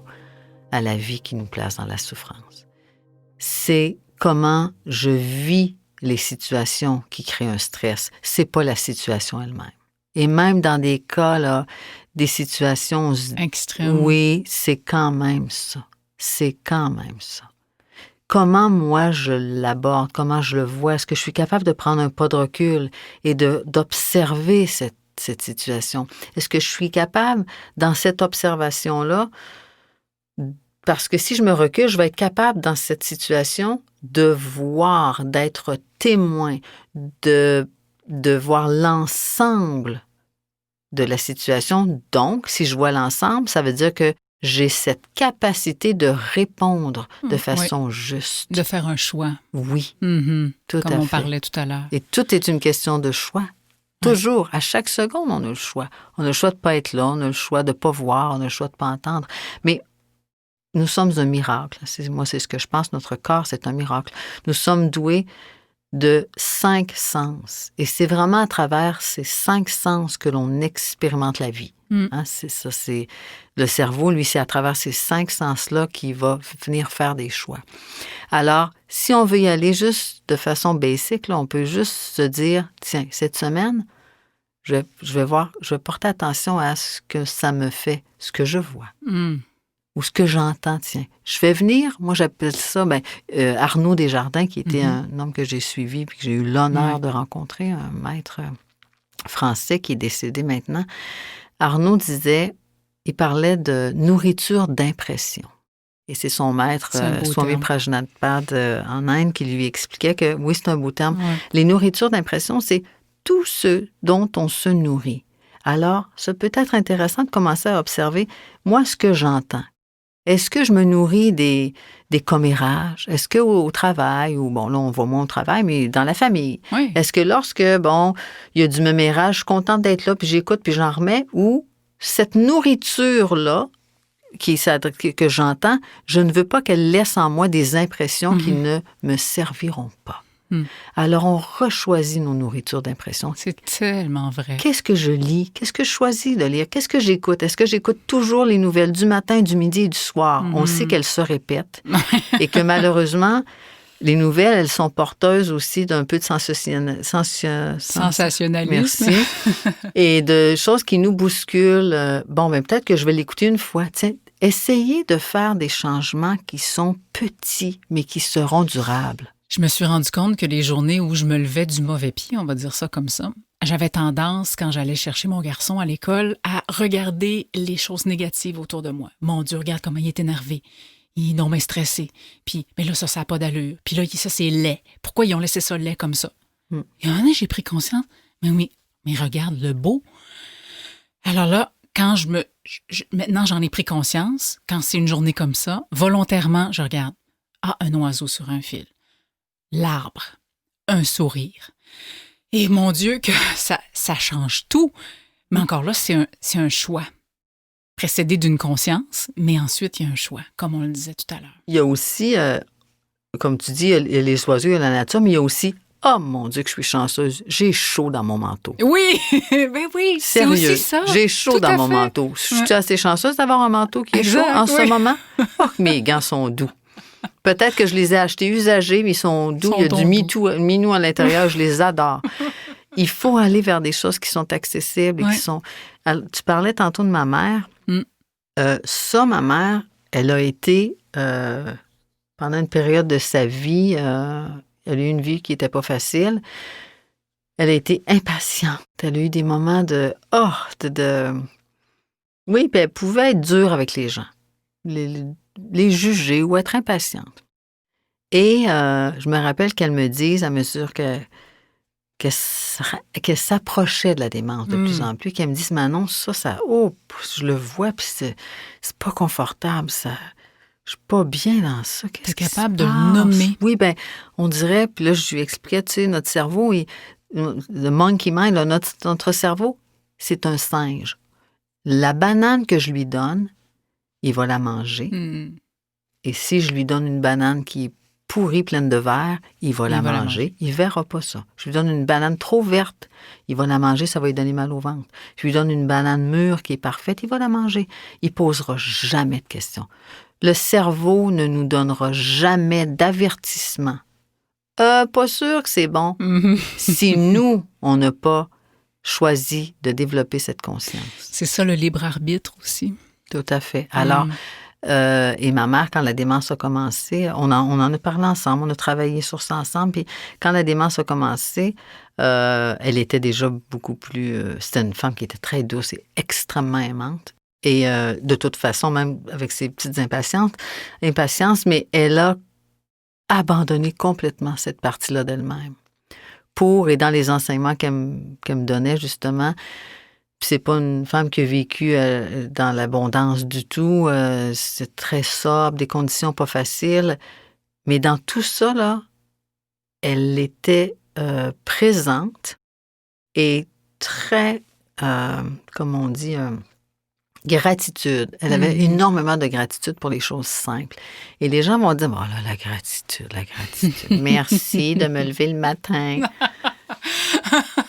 à la vie qui nous place dans la souffrance. C'est comment je vis les situations qui créent un stress. C'est pas la situation elle-même. Et même dans des cas, là, des situations extrêmes. Oui, c'est quand même ça. C'est quand même ça. Comment moi je l'aborde, comment je le vois, est-ce que je suis capable de prendre un pas de recul et d'observer cette situation? Est-ce que je suis capable, dans cette observation-là, parce que si je me recule, je vais être capable, dans cette situation, de voir, d'être témoin, de voir l'ensemble de la situation. Donc, si je vois l'ensemble, ça veut dire que j'ai cette capacité de répondre de façon juste. De faire un choix. Oui, tout à fait. Comme on parlait tout à l'heure. Et tout est une question de choix. Toujours, à chaque seconde, on a le choix. On a le choix de ne pas être là, on a le choix de ne pas voir, on a le choix de ne pas entendre. Mais nous sommes un miracle. Moi, c'est ce que je pense. Notre corps, c'est un miracle. Nous sommes doués de 5 sens. Et c'est vraiment à travers ces 5 sens que l'on expérimente la vie. C'est ça, c'est le cerveau, lui, c'est à travers ces 5 sens-là qu'il va venir faire des choix. Alors, si on veut y aller juste de façon basique, là, on peut juste se dire, tiens, cette semaine, je vais porter attention à ce que ça me fait, ce que je vois. Ou ce que j'entends, tiens. Je vais venir, moi j'appelle ça, Arnaud Desjardins, qui était un homme que j'ai suivi puis que j'ai eu l'honneur de rencontrer, un maître français qui est décédé maintenant. Arnaud il parlait de nourriture d'impression. Et c'est son maître, Swami Prajnathpad en Inde, qui lui expliquait que, oui, c'est un beau terme, les nourritures d'impression, c'est tout ce dont on se nourrit. Alors, ça peut être intéressant de commencer à observer, moi, ce que j'entends. Est-ce que je me nourris des commérages? Est-ce qu'au travail, ou bon, là, on voit moins au travail, mais dans la famille, est-ce que lorsque, il y a du mémérage, je suis contente d'être là, puis j'écoute, puis j'en remets, ou cette nourriture-là, que j'entends, je ne veux pas qu'elle laisse en moi des impressions qui ne me serviront pas. Alors, on rechoisit nos nourritures d'impression. C'est tellement vrai. Qu'est-ce que je lis? Qu'est-ce que je choisis de lire? Qu'est-ce que j'écoute? Est-ce que j'écoute toujours les nouvelles du matin, du midi et du soir? On sait qu'elles se répètent et que malheureusement, les nouvelles, elles sont porteuses aussi d'un peu de sensationnalisme. Merci. Et de choses qui nous bousculent. Peut-être que je vais l'écouter une fois. Tiens, essayez de faire des changements qui sont petits, mais qui seront durables. Je me suis rendu compte que les journées où je me levais du mauvais pied, on va dire ça comme ça, j'avais tendance, quand j'allais chercher mon garçon à l'école, à regarder les choses négatives autour de moi. Mon Dieu, regarde comment il est énervé. il est non mais stressé. Puis, mais là, ça n'a pas d'allure. Puis là, ça, c'est laid. Pourquoi ils ont laissé ça laid comme ça? Et un moment donné, j'ai pris conscience, mais oui, mais regarde le beau. Alors là, quand maintenant, j'en ai pris conscience, quand c'est une journée comme ça, volontairement, je regarde, un oiseau sur un fil, l'arbre, un sourire. Et mon Dieu, que ça change tout. Mais encore là, c'est un choix. Précédé d'une conscience, mais ensuite, il y a un choix, comme on le disait tout à l'heure. Il y a aussi, comme tu dis, il y a les oiseaux, il y a la nature, mais il y a aussi, oh mon Dieu que je suis chanceuse, j'ai chaud dans mon manteau. Oui, ben oui, c'est aussi ça. J'ai chaud dans mon manteau. Je suis assez chanceuse d'avoir un manteau qui est chaud en ce moment. Oh, mes gants sont doux. Peut-être que je les ai achetés usagés, mais ils sont doux. Il y a du minou à l'intérieur, je les adore. Il faut aller vers des choses qui sont accessibles et qui sont... Alors, tu parlais tantôt de ma mère. Ma mère, elle a été, pendant une période de sa vie, elle a eu une vie qui n'était pas facile. Elle a été impatiente. Elle a eu des moments oui, puis elle pouvait être dure avec les gens, les juger ou être impatiente. Et je me rappelle qu'elle me dise, à mesure qu'elle s'approchait de la démence de plus en plus, qu'elle me dise, Manon, je le vois, puis c'est pas confortable, ça. Je suis pas bien dans ça. Tu es capable de le nommer. Oui, bien, on dirait, puis là, je lui expliquais, tu sais, notre cerveau, le monkey mind, là, notre cerveau, c'est un singe. La banane que je lui donne, il va la manger. Et si je lui donne une banane qui est pourrie, pleine de verre, il va la manger. Il ne verra pas ça. Je lui donne une banane trop verte, il va la manger, ça va lui donner mal au ventre. Je lui donne une banane mûre qui est parfaite, il va la manger. Il ne posera jamais de questions. Le cerveau ne nous donnera jamais d'avertissement. Pas sûr que c'est bon. Si nous, on n'a pas choisi de développer cette conscience. C'est ça le libre arbitre aussi. Tout à fait. Alors, et ma mère, quand la démence a commencé, on en a parlé ensemble, on a travaillé sur ça ensemble, puis quand la démence a commencé, elle était déjà beaucoup plus... c'était une femme qui était très douce et extrêmement aimante. Et de toute façon, même avec ses petites impatiences, mais elle a abandonné complètement cette partie-là d'elle-même. Et dans les enseignements qu'elle me donnait, justement, puis c'est pas une femme qui a vécu dans l'abondance du tout, c'est très sobre, des conditions pas faciles, mais dans tout ça, là, elle était présente et très, comme on dit... gratitude. Elle avait énormément de gratitude pour les choses simples. Et les gens vont dire, oh là, la gratitude. Merci de me lever le matin.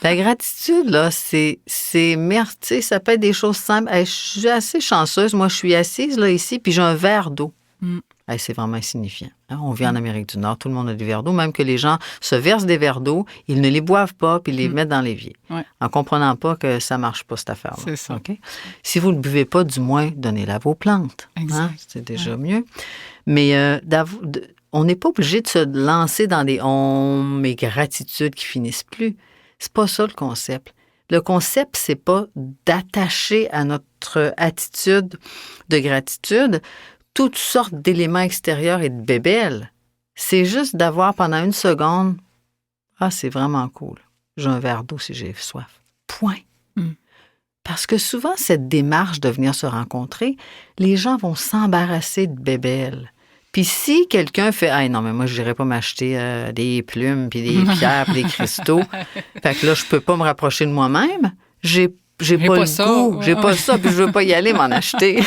La gratitude, là, c'est merci, ça peut être des choses simples. Je suis assez chanceuse. Moi, je suis assise, là, ici, puis j'ai un verre d'eau. C'est vraiment insignifiant. On vit en Amérique du Nord, tout le monde a des verres d'eau, même que les gens se versent des verres d'eau, ils ne les boivent pas, puis ils les mettent dans l'évier, en comprenant pas que ça marche pas, cette affaire-là. C'est ça. Okay? Si vous ne le buvez pas, du moins, donnez-la à vos plantes. C'est déjà mieux. Mais on n'est pas obligé de se lancer dans des « et gratitudes » qui finissent plus. C'est pas ça le concept. Le concept, c'est pas d'attacher à notre attitude de gratitude toutes sortes d'éléments extérieurs et de bébelles. C'est juste d'avoir pendant une seconde, c'est vraiment cool. J'ai un verre d'eau si j'ai soif. Point. Parce que souvent, cette démarche de venir se rencontrer, les gens vont s'embarrasser de bébelles. Puis si quelqu'un fait « non, mais moi, je n'irais pas m'acheter des plumes, puis des pierres, puis des cristaux. » Fait que là, je peux pas me rapprocher de moi-même. J'ai pas le goût. J'ai pas ça, puis je veux pas y aller m'en acheter.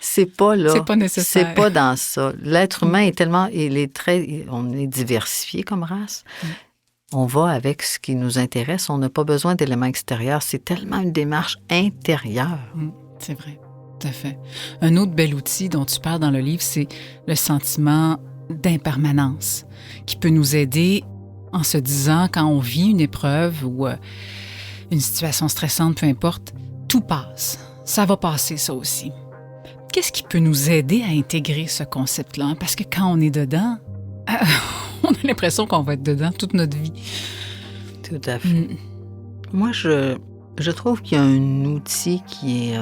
C'est pas là. C'est pas nécessaire. C'est pas dans ça. L'être humain est tellement... on est diversifié comme race. On va avec ce qui nous intéresse. On n'a pas besoin d'éléments extérieurs. C'est tellement une démarche intérieure. C'est vrai. Tout à fait. Un autre bel outil dont tu parles dans le livre, c'est le sentiment d'impermanence qui peut nous aider en se disant, quand on vit une épreuve ou une situation stressante, peu importe, tout passe. Ça va passer, ça aussi. Qu'est-ce qui peut nous aider à intégrer ce concept-là? Parce que quand on est dedans, on a l'impression qu'on va être dedans toute notre vie. Tout à fait. Moi, je trouve qu'il y a un outil qui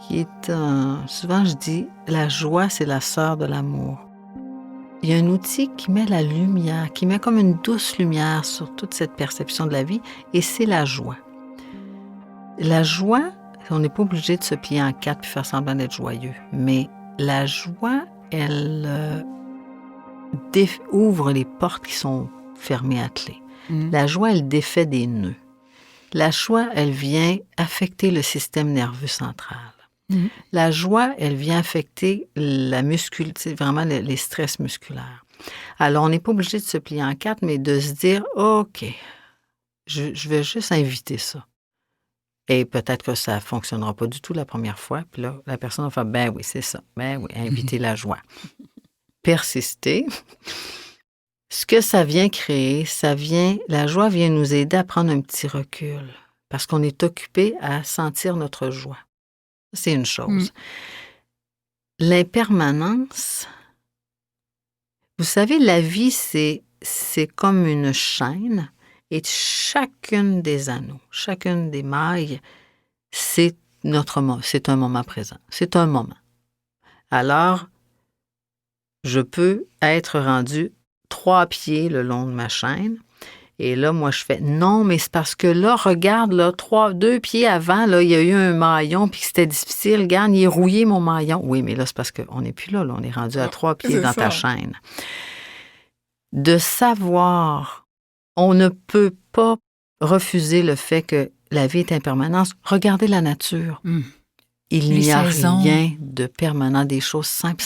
qui est souvent je dis, la joie, c'est la sœur de l'amour. Il y a un outil qui met la lumière, qui met comme une douce lumière sur toute cette perception de la vie, et c'est la joie. La joie, on n'est pas obligé de se plier en quatre puis faire semblant d'être joyeux, mais la joie, elle ouvre les portes qui sont fermées à clé. La joie, elle défait des nœuds. La joie, elle vient affecter le système nerveux central. La joie, elle vient affecter vraiment les stress musculaires. Alors, on n'est pas obligé de se plier en quatre, mais de se dire, OK, je vais juste inviter ça. Et peut-être que ça ne fonctionnera pas du tout la première fois. Puis là, la personne va faire, ben oui, c'est ça. Ben oui, inviter la joie. Persister. Ce que ça vient créer, la joie vient nous aider à prendre un petit recul parce qu'on est occupé à sentir notre joie. C'est une chose. L'impermanence, vous savez, la vie, c'est comme une chaîne et chacune des anneaux, chacune des mailles, c'est un moment présent. C'est un moment. Alors, je peux être rendu 3 pieds le long de ma chaîne. Et là, moi, je fais non, mais c'est parce que là, regarde, là, 2 pieds avant, là, il y a eu un maillon, puis c'était difficile. Regarde, il est rouillé, mon maillon. Oui, mais là, c'est parce qu'on n'est plus là, on est rendu à 3 pieds dans ta chaîne. De savoir, on ne peut pas refuser le fait que la vie est impermanence. Regardez la nature. Il n'y a rien de permanent, des choses simples.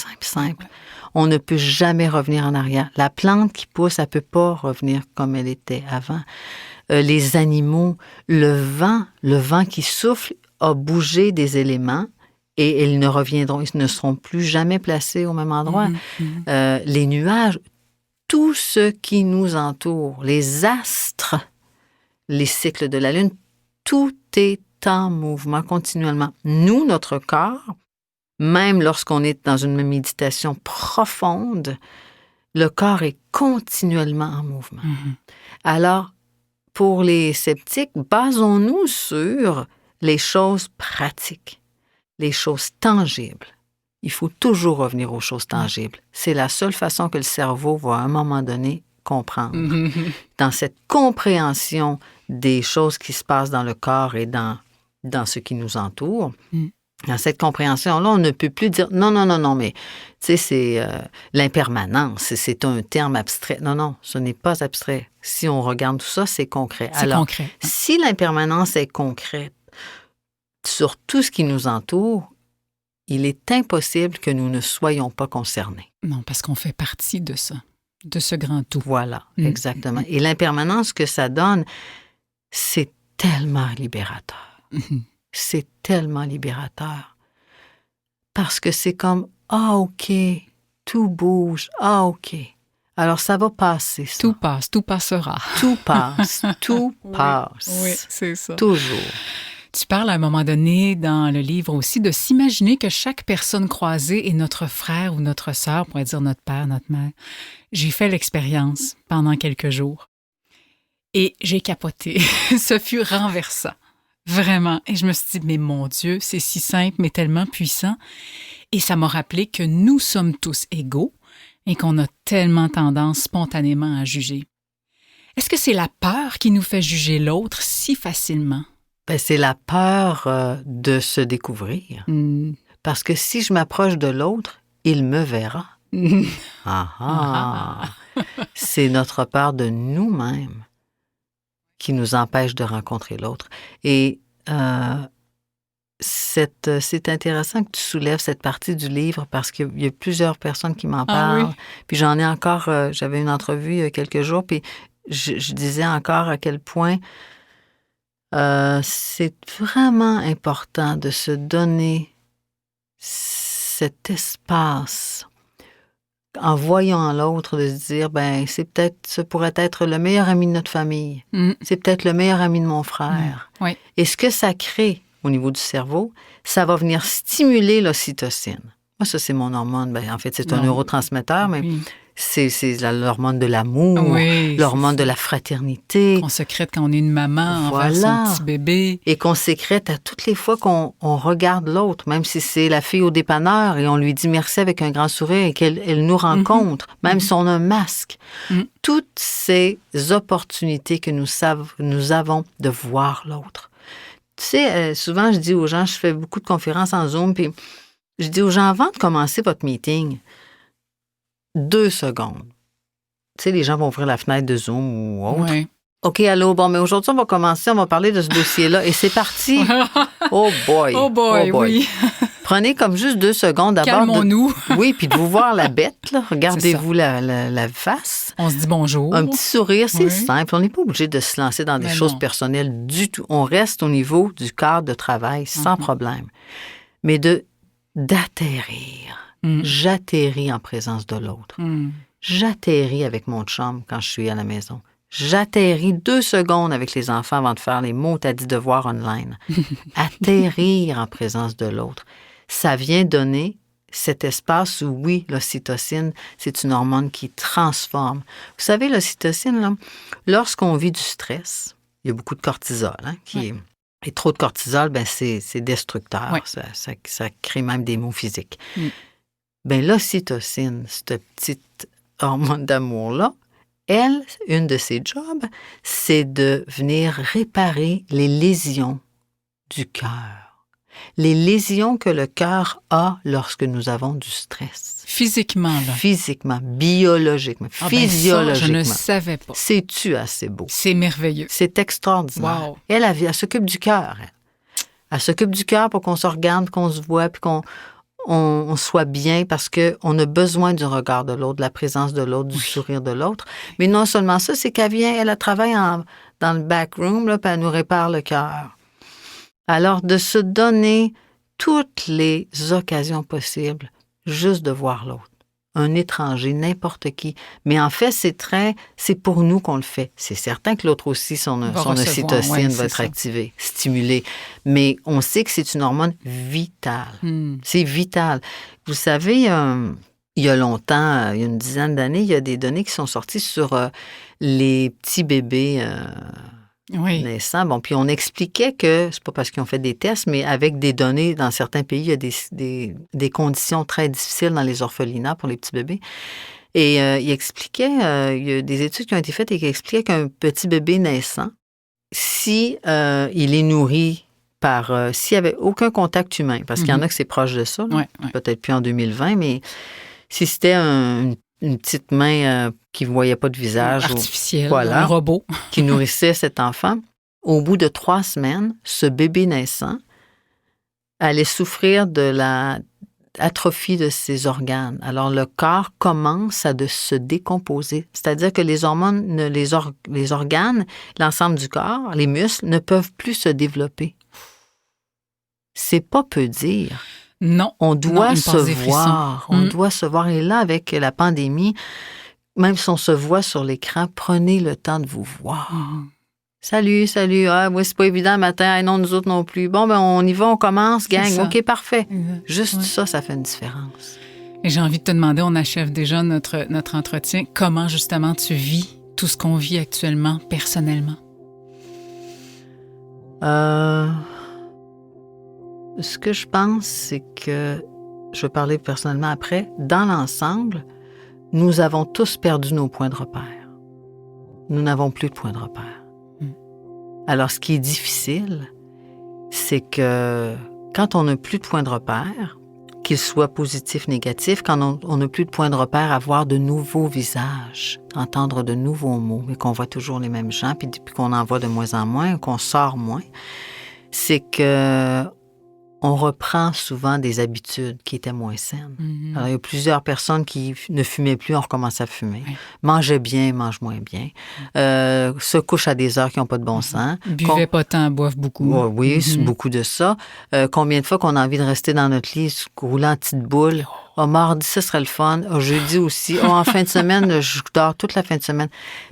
On ne peut jamais revenir en arrière. La plante qui pousse, elle ne peut pas revenir comme elle était avant. Les animaux, le vent qui souffle a bougé des éléments et ils ne seront plus jamais placés au même endroit. Les nuages, tout ce qui nous entoure, les astres, les cycles de la Lune, tout est en mouvement continuellement. Nous, notre corps, même lorsqu'on est dans une méditation profonde, le corps est continuellement en mouvement. Alors, pour les sceptiques, basons-nous sur les choses pratiques, les choses tangibles. Il faut toujours revenir aux choses tangibles. C'est la seule façon que le cerveau va à un moment donné comprendre. Dans cette compréhension des choses qui se passent dans le corps et dans ce qui nous entoure, dans cette compréhension-là, on ne peut plus dire non, mais tu sais, c'est l'impermanence, c'est un terme abstrait. Non, ce n'est pas abstrait. Si on regarde tout ça, c'est concret. Alors, concret. Si l'impermanence est concrète sur tout ce qui nous entoure, il est impossible que nous ne soyons pas concernés. Non, parce qu'on fait partie de ça, de ce grand tout. Voilà, exactement. Et l'impermanence que ça donne, c'est tellement libérateur. C'est tellement libérateur. Parce que c'est comme, OK, tout bouge, OK. Alors, ça va passer, ça. Tout passe, tout passera. Tout passe, tout passe. Oui, c'est ça. Toujours. Tu parles à un moment donné dans le livre aussi de s'imaginer que chaque personne croisée est notre frère ou notre sœur, on pourrait dire notre père, notre mère. J'ai fait l'expérience pendant quelques jours et j'ai capoté. Ce fut renversant, vraiment. Et je me suis dit, mais mon Dieu, c'est si simple, mais tellement puissant. Et ça m'a rappelé que nous sommes tous égaux et qu'on a tellement tendance spontanément à juger. Est-ce que c'est la peur qui nous fait juger l'autre si facilement? Ben, c'est la peur de se découvrir. Parce que si je m'approche de l'autre, il me verra. C'est notre peur de nous-mêmes qui nous empêche de rencontrer l'autre. Et c'est intéressant que tu soulèves cette partie du livre parce qu'il y a plusieurs personnes qui m'en parlent. Oui. Puis j'en ai encore, j'avais une entrevue il y a quelques jours, puis je disais encore à quel point c'est vraiment important de se donner cet espace en voyant l'autre, de se dire, ben ce pourrait être le meilleur ami de notre famille. C'est peut-être le meilleur ami de mon frère. Oui. Et ce que ça crée au niveau du cerveau, ça va venir stimuler l'ocytocine. Moi, ça, c'est mon hormone. Ben, en fait, c'est un neurotransmetteur, mais C'est l'hormone de l'amour, Oui, l'hormone c'est de ça. la fraternité. Qu'on sécrète quand on est une maman envers Voilà. son petit bébé. Et qu'on sécrète à toutes les fois qu'on regarde l'autre, même si c'est la fille au dépanneur et on lui dit merci avec un grand sourire et qu'elle nous rencontre, même si on a un masque. Toutes ces opportunités que nous avons de voir l'autre. Tu sais, souvent, je dis aux gens, je fais beaucoup de conférences en Zoom, puis je dis aux gens, avant de commencer votre meeting, 2 secondes. Tu sais, les gens vont ouvrir la fenêtre de Zoom ou autre. Oui. OK, allô, bon, mais aujourd'hui, on va commencer, on va parler de ce dossier-là. Et c'est parti. Oh boy. Oh boy, oui. Prenez comme juste 2 secondes d'abord. Calmons-nous. Oui, puis de vous voir la bête, là. Regardez-vous la face. On se dit bonjour. Un petit sourire, c'est Oui. simple. On n'est pas obligé de se lancer dans des Mais choses non. personnelles du tout. On reste au niveau du cadre de travail sans problème. Mais d'atterrir. J'atterris en présence de l'autre. J'atterris avec mon chum quand je suis à la maison. J'atterris 2 secondes avec les enfants avant de faire les mots t'as dit devoirs online. Atterrir en présence de l'autre. Ça vient donner cet espace où, oui, l'ocytocine, c'est une hormone qui transforme. Vous savez, l'ocytocine, là, lorsqu'on vit du stress, il y a beaucoup de cortisol, hein, et trop de cortisol, ben c'est destructeur. Oui. Ça crée même des maux physiques. Ben l'ocytocine, cette petite hormone d'amour-là, elle, une de ses jobs, c'est de venir réparer les lésions du cœur. Les lésions que le cœur a lorsque nous avons du stress. Physiquement, là. Physiquement, biologiquement, Ah, ben ça, physiologiquement. je ne savais pas. C'est-tu assez beau? C'est merveilleux. C'est extraordinaire. Wow. Elle s'occupe du cœur. Elle s'occupe du cœur pour qu'on se regarde, qu'on se voit, puis qu'on soit bien parce qu'on a besoin du regard de l'autre, de la présence de l'autre, du sourire de l'autre. Mais non seulement ça, c'est qu'elle vient, elle travaille dans le backroom, là, puis elle nous répare le cœur. Alors, de se donner toutes les occasions possibles juste de voir l'autre. Un étranger, n'importe qui. Mais en fait, c'est pour nous qu'on le fait. C'est certain que l'autre aussi, son ocytocine va être activée, stimulée. Mais on sait que c'est une hormone vitale. C'est vital. Vous savez, il y a longtemps, il y a une dizaine d'années, il y a des données qui sont sorties sur les petits bébés naissants. Bon, puis on expliquait que, c'est pas parce qu'ils ont fait des tests, mais avec des données, dans certains pays, il y a des conditions très difficiles dans les orphelinats pour les petits bébés. Et il expliquait, il y a des études qui ont été faites et qui expliquaient qu'un petit bébé naissant, si il est nourri par... s'il n'y avait aucun contact humain, parce qu'il y en a que c'est proche de ça, là, peut-être plus en 2020, mais si c'était une petite main qui ne voyait pas de visage. Artificielle, un robot. qui nourrissait cet enfant. Au bout de 3 semaines, ce bébé naissant allait souffrir de l'atrophie de ses organes. Alors, le corps commence à se décomposer. C'est-à-dire que les hormones, les organes, l'ensemble du corps, les muscles, ne peuvent plus se développer. C'est pas peu dire. Non. On doit se voir. On doit se voir. Et là, avec la pandémie, même si on se voit sur l'écran, prenez le temps de vous voir. Salut. Ah, moi, c'est pas évident le matin. Ah, non, nous autres non plus. Bon, ben, on y va, on commence, gang. OK, parfait. Juste ça fait une différence. Et j'ai envie de te demander, on achève déjà notre entretien. Comment, justement, tu vis tout ce qu'on vit actuellement, personnellement? Ce que je pense, c'est que, je vais parler personnellement après, dans l'ensemble, nous avons tous perdu nos points de repère. Nous n'avons plus de points de repère. Alors, ce qui est difficile, c'est que quand on n'a plus de points de repère, qu'ils soient positifs, négatifs, quand on n'a plus de points de repère, avoir de nouveaux visages, entendre de nouveaux mots, mais qu'on voit toujours les mêmes gens, puis qu'on en voit de moins en moins, qu'on sort moins, c'est que on reprend souvent des habitudes qui étaient moins saines. Alors, il y a plusieurs personnes qui ne fumaient plus, on recommence à fumer. Mangeaient bien, mangent moins bien. Se couchent à des heures qui n'ont pas de bon sens. Buvaient pas tant, boivent beaucoup. Oui, c'est beaucoup de ça. Combien de fois qu'on a envie de rester dans notre lit, rouler en petite boule. Mardi, ça serait le fun. Jeudi aussi. En fin de semaine, je dors toute la fin de semaine.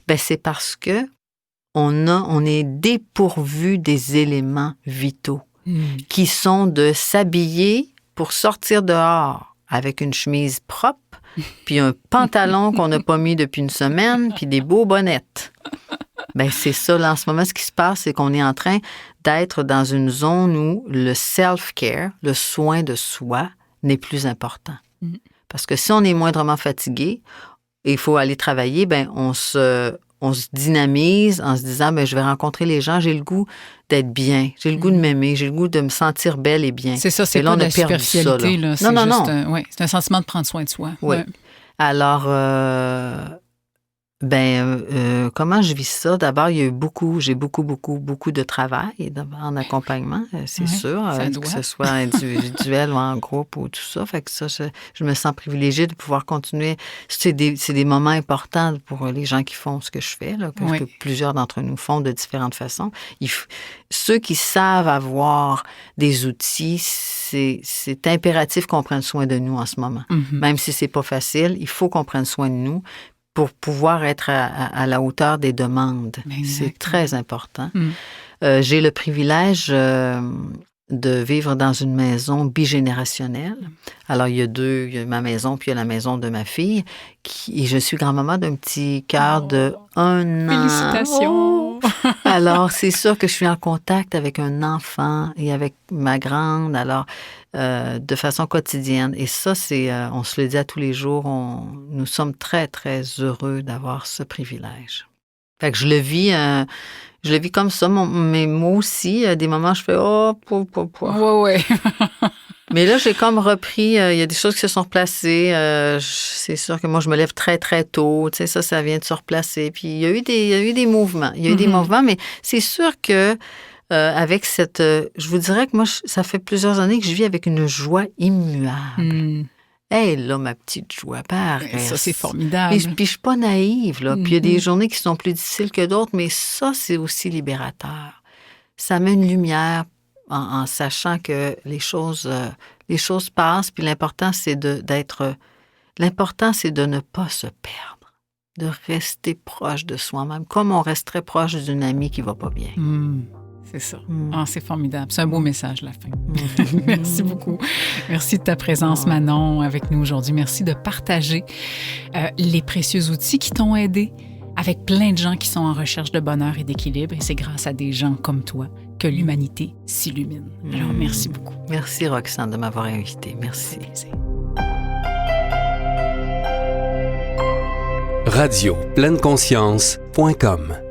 Ben, c'est parce que on est dépourvu des éléments vitaux. Qui sont de s'habiller pour sortir dehors avec une chemise propre, puis un pantalon qu'on n'a pas mis depuis une semaine, puis des beaux bonnettes. Bien, c'est ça, là, en ce moment, ce qui se passe, c'est qu'on est en train d'être dans une zone où le self-care, le soin de soi, n'est plus important. Parce que si on est moindrement fatigué et il faut aller travailler, bien, on se dynamise en se disant, bien, je vais rencontrer les gens, j'ai le goût d'être bien, j'ai le goût de m'aimer, j'ai le goût de me sentir belle et bien. C'est ça, c'est là, pas on de a la perdu superficialité. ça, là. Là. Non. C'est un sentiment de prendre soin de soi. Oui. Ouais. Alors, comment je vis ça? D'abord, j'ai beaucoup de travail en accompagnement, c'est sûr, que ce soit individuel ou en groupe ou tout ça. Fait que ça, je me sens privilégiée de pouvoir continuer. C'est des moments importants pour les gens qui font ce que je fais, là, que plusieurs d'entre nous font de différentes façons. Ceux qui savent avoir des outils, c'est impératif qu'on prenne soin de nous en ce moment. Même si c'est pas facile, il faut qu'on prenne soin de nous pour pouvoir être à la hauteur des demandes. Exactement. C'est très important. J'ai le privilège de vivre dans une maison bigénérationnelle. Alors, il y a ma maison, puis il y a la maison de ma fille. Et je suis grand-maman d'un petit cœur de 1 an. Félicitations! Alors, c'est sûr que je suis en contact avec un enfant et avec ma grande, alors, de façon quotidienne. Et ça, on se le dit à tous les jours, nous sommes très, très heureux d'avoir ce privilège. Fait que je le vis comme ça, mais moi aussi, à des moments, je fais « oh, Ouais. Mais là, j'ai comme repris, il y a des choses qui se sont replacées. C'est sûr que moi, je me lève très, très tôt. Tu sais, ça vient de se replacer. Puis il y a eu des mouvements. Mais c'est sûr que avec je vous dirais que moi, ça fait plusieurs années que je vis avec une joie immuable. Hey, là, ma petite joie, pareil. Ça, c'est formidable. Puis je suis pas naïve, là. Puis il y a des journées qui sont plus difficiles que d'autres, mais ça, c'est aussi libérateur. Ça met une lumière en sachant que les choses passent, puis l'important, c'est de ne pas se perdre, de rester proche de soi-même, comme on resterait proche d'une amie qui va pas bien. C'est ça. C'est formidable. C'est un beau message, la fin. Merci beaucoup. Merci de ta présence, Manon, avec nous aujourd'hui. Merci de partager les précieux outils qui t'ont aidé avec plein de gens qui sont en recherche de bonheur et d'équilibre. Et c'est grâce à des gens comme toi que l'humanité s'illumine. Alors, merci beaucoup. Merci, Roxane, de m'avoir invitée. Merci. Radio pleineConscience.com